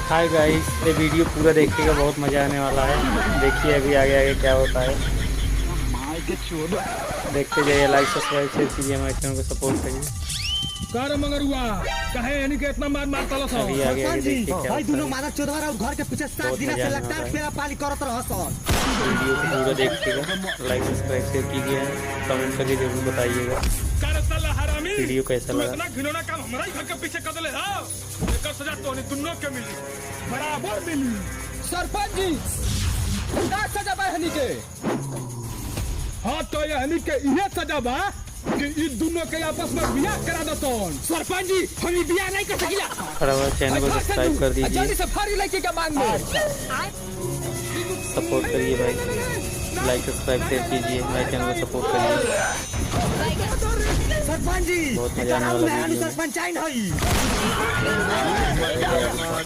Hi guys, ये video पूरा देखिएगा, बहुत मज़ा आने वाला है। देखिए अभी आगे आगे क्या होता है, देखते जाइए। लाइक सब्सक्राइब शेयर कीजिए, हमारे चैनल को सपोर्ट करिए। कार मंगरुआ कहे यानी कि इतना मार मारता लो सब। अभी आगे आगे देखिए क्या भाई होता दोनों है। मानव चोदवार और घर के पीछे 7 दिन से लगातार पेड़ा पाली करत रहस। वीडियो को पूरा देखिएगा, लाइक सब्सक्राइब शेयर कीजिए, कमेंट करके जरूर बताइएगा कार साला हरामी वीडियो कैसा तू लगा। इतना घिनौना काम हमारा ही घर के पीछे कर ले। हां एकर सजा तो नहीं दुन्नो के मिली, बराबर मिली। सरपंच जी का सजा बा हनी के। हां तो ये हनी के इहे सजा बा कि इ दोनों के आपस में बियाह करा दतन। सरपंच जी हम इ बियाह नहीं कर सकिला। खड़ा हुआ चैनल को सब्सक्राइब कर दीजिए, जल्दी से फाड़ी लड़की का मांग में सपोर्ट करिए भाई। लाइक सब्सक्राइब शेयर कीजिए, हमारे चैनल को सपोर्ट करिए। सरपंच जी बहुत मजा आने वाला वीडियो है। सरपंच आई नहीं।